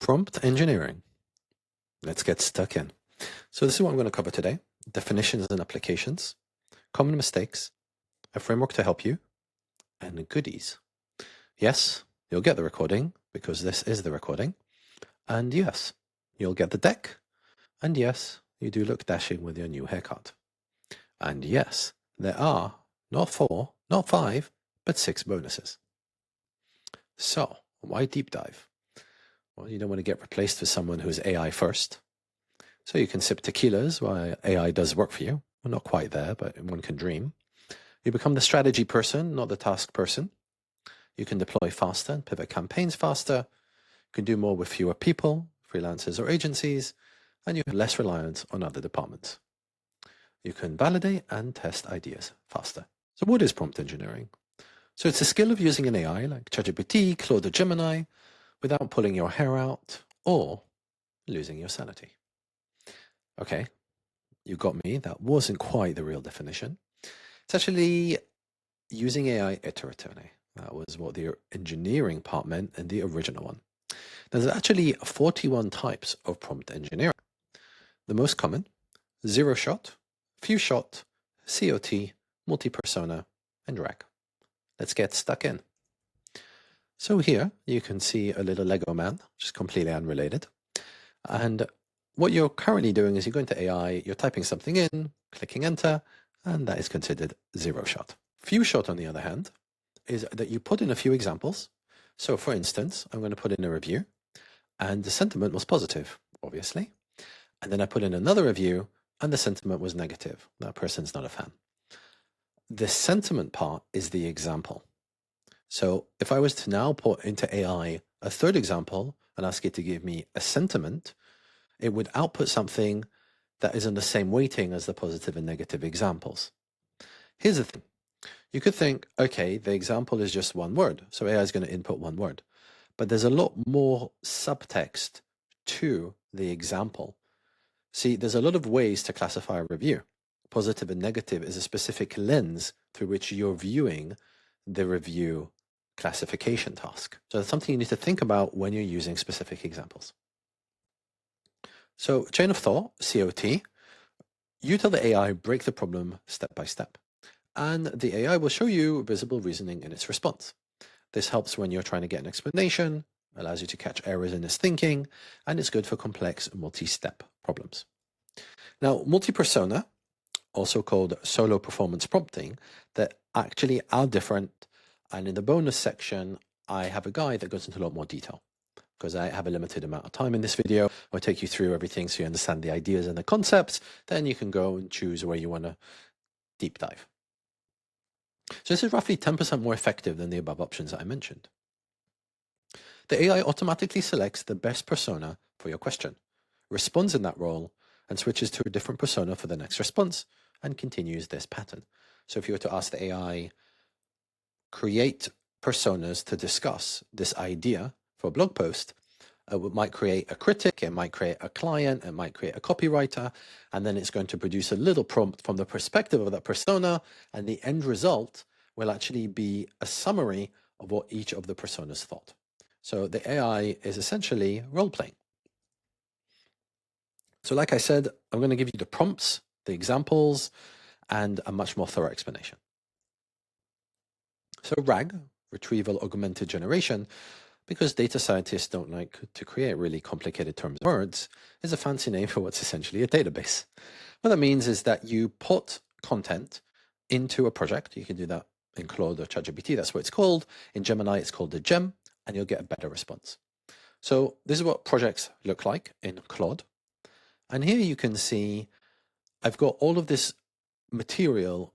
Prompt engineering. Let's get stuck in. So this is what I'm going to cover today. Definitions and applications, common mistakes, a framework to help you, and goodies. Yes, you'll get the recording because this is the recording. And yes, you'll get the deck. And yes, you do look dashing with your new haircut. And yes, there are not 4, not 5, but 6 bonuses. So why deep dive? Well, you don't want to get replaced with someone who's AI first. So you can sip tequilas while AI does work for you. Well, not quite there, but one can dream. You become the strategy person, not the task person. You can deploy faster and pivot campaigns faster. You can do more with fewer people, freelancers or agencies, and you have less reliance on other departments. You can validate and test ideas faster. So what is prompt engineering? So it's a skill of using an AI like ChatGPT, Claude or Gemini without pulling your hair out or losing your sanity. Okay, you got me. That wasn't quite the real definition. It's actually using AI iteratively. That was what the engineering part meant in the original one. There's actually 41 types of prompt engineering. The most common, zero shot, few shot, COT, multi-persona, and RAG. Let's get stuck in. So here you can see a little Lego man, which is completely unrelated. And what you're currently doing is you're going to AI, you're typing something in, clicking enter, and that is considered zero shot. Few shot, on the other hand, is that you put in a few examples. So for instance, I'm going to put in a review, and the sentiment was positive, obviously. And then I put in another review, and the sentiment was negative. That person's not a fan. The sentiment part is the example. So if I was to now put into AI a third example and ask it to give me a sentiment, it would output something that is in the same weighting as the positive and negative examples. Here's the thing. You could think, okay, the example is just one word, so AI is going to input one word. But there's a lot more subtext to the example. See, there's a lot of ways to classify a review. Positive and negative is a specific lens through which you're viewing the review classification task. So that's something you need to think about when you're using specific examples. So chain of thought, COT, you tell the AI break the problem step by step, and the AI will show you visible reasoning in its response. This helps when you're trying to get an explanation, allows you to catch errors in its thinking, and it's good for complex multi-step problems. Now, multi-persona, also called solo performance prompting, that actually are different. And in the bonus section, I have a guide that goes into a lot more detail. Because I have a limited amount of time in this video, I'll take you through everything so you understand the ideas and the concepts. Then you can go and choose where you want to deep dive. So this is roughly 10% more effective than the above options that I mentioned. The AI automatically selects the best persona for your question, responds in that role, and switches to a different persona for the next response, and continues this pattern. So if you were to ask the AI, create personas to discuss this idea for a blog post, it might create a critic, it might create a client, it might create a copywriter, and then it's going to produce a little prompt from the perspective of that persona, and the end result will actually be a summary of what each of the personas thought. So the AI is essentially role-playing. So like I said, I'm going to give you the prompts, the examples, and a much more thorough explanation. So RAG, Retrieval Augmented Generation, because data scientists don't like to create really complicated terms and words, is a fancy name for what's essentially a database. What that means is that you put content into a project. You can do that in Claude or ChatGPT, that's what it's called. In Gemini, it's called a gem, and you'll get a better response. So this is what projects look like in Claude. And here you can see I've got all of this material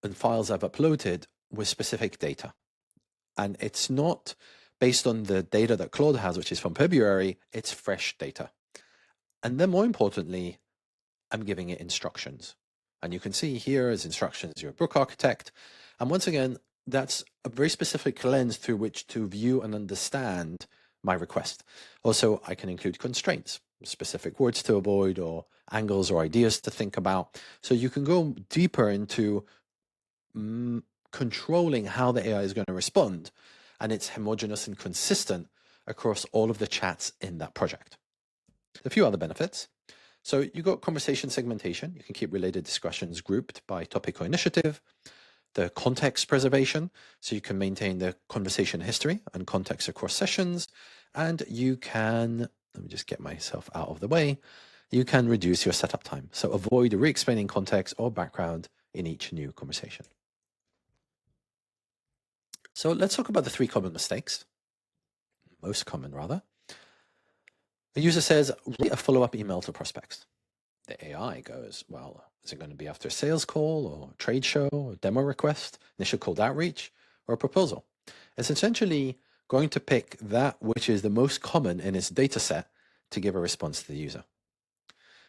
and files I've uploaded with specific data. And it's not based on the data that Claude has, which is from February, it's fresh data. And then more importantly, I'm giving it instructions. And you can see here as instructions, you're a book architect. And once again, that's a very specific lens through which to view and understand my request. Also, I can include constraints, specific words to avoid or angles or ideas to think about. So you can go deeper into controlling how the AI is going to respond, and it's homogeneous and consistent across all of the chats in that project. A few other benefits. So you got conversation segmentation. You can keep related discussions grouped by topic or initiative. The context preservation, so you can maintain the conversation history and context across sessions. And you can, let me just get myself out of the way, you can reduce your setup time. So avoid re-explaining context or background in each new conversation. So let's talk about the 3 common mistakes, most common rather. The user says, write a follow-up email to prospects. The AI goes, well, is it going to be after a sales call or a trade show or demo request, initial cold outreach, or a proposal? It's essentially going to pick that which is the most common in its data set to give a response to the user.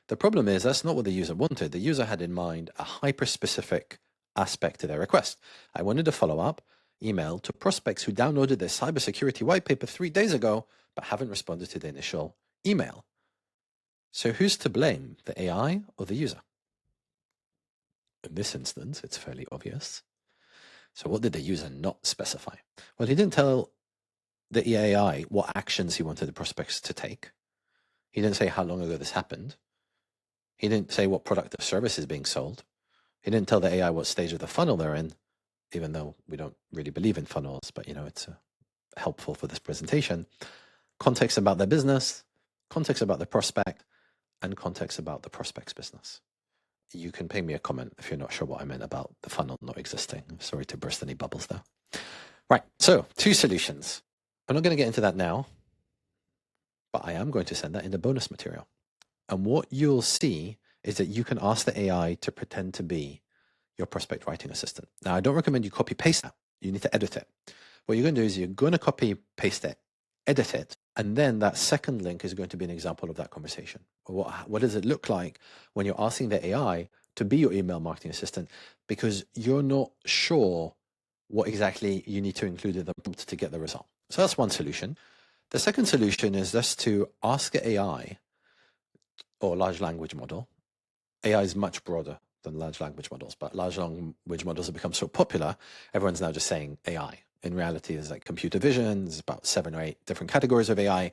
The problem is that's not what the user wanted. The user had in mind a hyper-specific aspect to their request. I wanted a follow-up email to prospects who downloaded their cybersecurity white paper 3 days ago, but haven't responded to the initial email. So who's to blame, the AI or the user? In this instance, it's fairly obvious. So what did the user not specify? Well, he didn't tell the AI what actions he wanted the prospects to take. He didn't say how long ago this happened. He didn't say what product or service is being sold. He didn't tell the AI what stage of the funnel they're in, even though we don't really believe in funnels, but it's helpful for this presentation. Context about their business, context about the prospect, and context about the prospect's business. You can ping me a comment if you're not sure what I meant about the funnel not existing. Sorry to burst any bubbles there. Right, so 2 solutions. I'm not going to get into that now, but I am going to send that in the bonus material. And what you'll see is that you can ask the AI to pretend to be your prospect writing assistant. Now, I don't recommend you copy paste that. You need to edit it. What you're going to do is you're going to copy paste it, edit it, and then that second link is going to be an example of that conversation. What does it look like when you're asking the AI to be your email marketing assistant because you're not sure what exactly you need to include in the prompt to get the result? So that's one solution. The second solution is just to ask the AI or large language model. AI is much broader than large language models, but large language models have become so popular, everyone's now just saying AI. In reality, there's like computer vision, there's about 7 or 8 different categories of AI,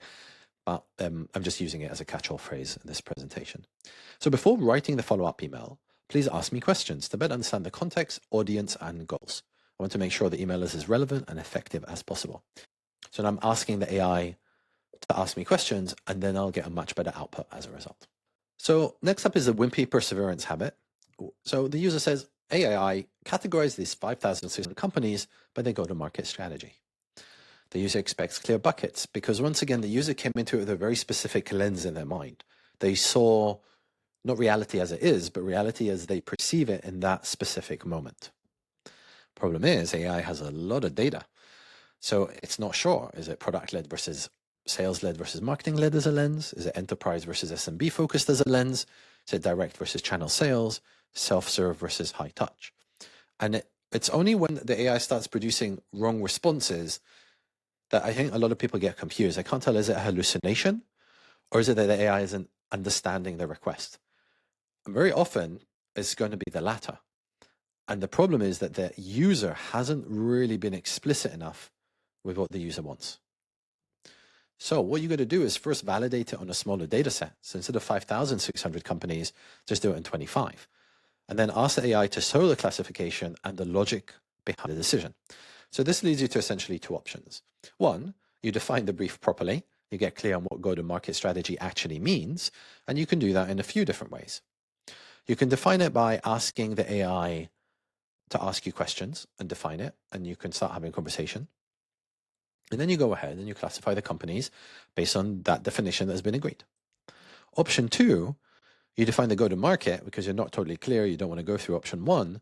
but I'm just using it as a catch-all phrase in this presentation. So before writing the follow-up email, please ask me questions to better understand the context, audience, and goals. I want to make sure the email is as relevant and effective as possible. So now I'm asking the AI to ask me questions, and then I'll get a much better output as a result. So next up is the wimpy perseverance habit. So the user says, hey, AI, categorize these 5,600 companies by their go-to-market strategy. The user expects clear buckets because once again, the user came into it with a very specific lens in their mind. They saw not reality as it is, but reality as they perceive it in that specific moment. Problem is, AI has a lot of data. So it's not sure. Is it product-led versus sales-led versus marketing-led as a lens? Is it enterprise versus SMB focused as a lens? Is it direct versus channel sales? Self-serve versus high touch? And it's only when the AI starts producing wrong responses that I think a lot of people get confused. I can't tell, is it a hallucination or is it that the AI isn't understanding the request? And very often it's going to be the latter. And the problem is that the user hasn't really been explicit enough with what the user wants. So what you got to do is first validate it on a smaller data set. So instead of 5,600 companies, just do it in 25. And then ask the AI to show the classification and the logic behind the decision. So this leads you to essentially 2 options. 1, you define the brief properly. You get clear on what go-to-market strategy actually means. And you can do that in a few different ways. You can define it by asking the AI to ask you questions and define it. And you can start having a conversation. And then you go ahead and you classify the companies based on that definition that has been agreed. Option 2, you define the go-to-market because you're not totally clear. You don't want to go through option 1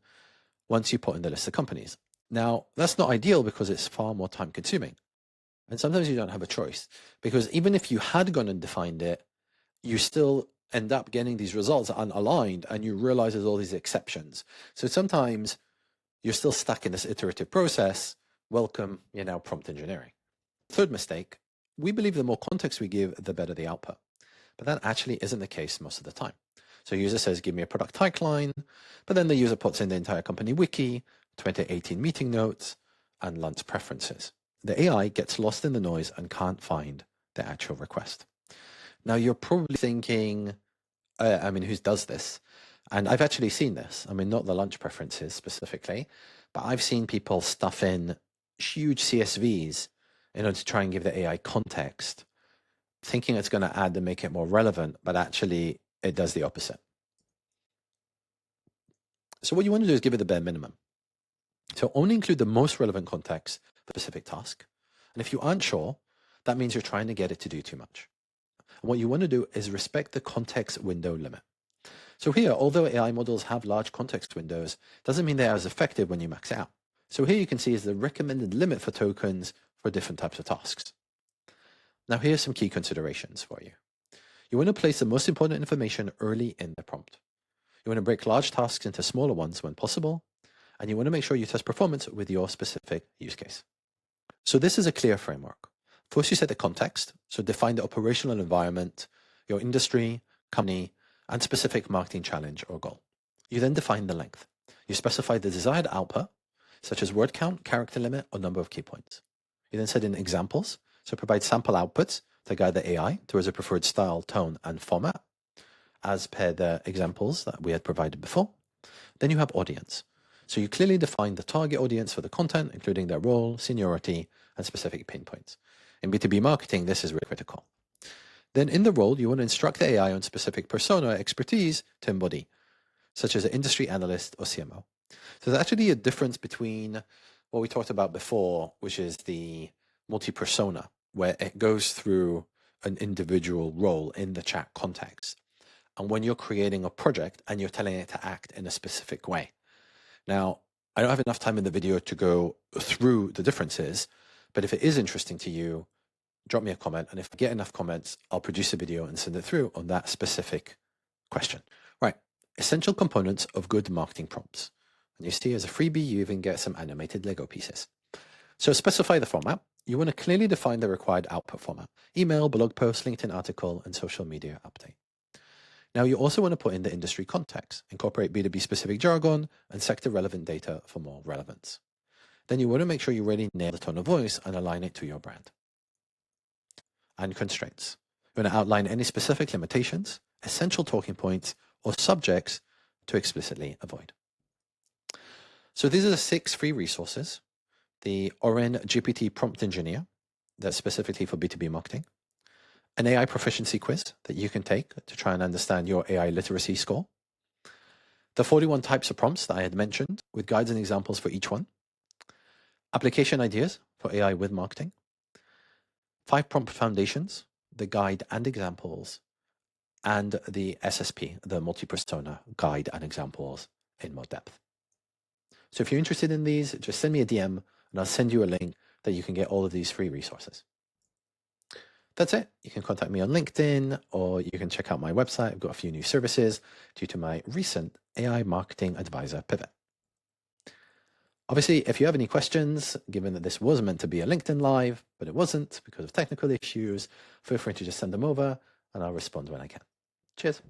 once you put in the list of companies. Now, that's not ideal because it's far more time consuming. And sometimes you don't have a choice because even if you had gone and defined it, you still end up getting these results unaligned and you realize there's all these exceptions. So sometimes you're still stuck in this iterative process. Welcome, prompt engineering. Third mistake, we believe the more context we give, the better the output. But that actually isn't the case most of the time. So user says, give me a product tagline, but then the user puts in the entire company wiki, 2018 meeting notes, and lunch preferences. the AI gets lost in the noise and can't find the actual request. Now, you're probably thinking, who does this? And I've actually seen this. I mean, not the lunch preferences specifically, but I've seen people stuff in huge CSVs in order to try and give the AI context, thinking it's going to add and make it more relevant, but actually it does the opposite. So what you want to do is give it the bare minimum. So only include the most relevant context for a specific task. And if you aren't sure, that means you're trying to get it to do too much. And what you want to do is respect the context window limit. So here, although AI models have large context windows, doesn't mean they're as effective when you max it out. So here you can see is the recommended limit for tokens for different types of tasks. Now here's some key considerations for you. You want to place the most important information early in the prompt. You want to break large tasks into smaller ones when possible, and you want to make sure you test performance with your specific use case. So this is a clear framework. First, you set the context, so define the operational environment, your industry, company, and specific marketing challenge or goal. You then define the length. You specify the desired output, such as word count, character limit, or number of key points. You then set in examples, so provide sample outputs to guide the AI towards a preferred style, tone, and format, as per the examples that we had provided before. Then you have audience. So you clearly define the target audience for the content, including their role, seniority, and specific pain points. In B2B marketing, this is really critical. Then in the role, you want to instruct the AI on specific persona or expertise to embody, such as an industry analyst or CMO. So there's actually a difference between what we talked about before, which is the multi-persona, where it goes through an individual role in the chat context, and when you're creating a project and you're telling it to act in a specific way. Now, I don't have enough time in the video to go through the differences, but if it is interesting to you, drop me a comment. And if I get enough comments, I'll produce a video and send it through on that specific question. Right, essential components of good marketing prompts. And you see as a freebie, you even get some animated Lego pieces. So specify the format. You want to clearly define the required output format: email, blog post, LinkedIn article, and social media update. Now, you also want to put in the industry context, incorporate B2B specific jargon and sector relevant data for more relevance. Then you want to make sure you really nail the tone of voice and align it to your brand. And constraints. You want to outline any specific limitations, essential talking points, or subjects to explicitly avoid. So these are the 6 free resources. The Oren GPT Prompt Engineer, that's specifically for B2B marketing. An AI proficiency quiz that you can take to try and understand your AI literacy score. The 41 types of prompts that I had mentioned with guides and examples for each one. Application ideas for AI with marketing. 5 prompt foundations, the guide and examples, and the SSP, the multi-persona guide and examples in more depth. So if you're interested in these, just send me a DM and I'll send you a link that you can get all of these free resources. That's it. You can contact me on LinkedIn or you can check out my website. I've got a few new services due to my recent AI marketing advisor pivot. Obviously, if you have any questions, given that this was meant to be a LinkedIn Live, but it wasn't because of technical issues, feel free to just send them over and I'll respond when I can. Cheers.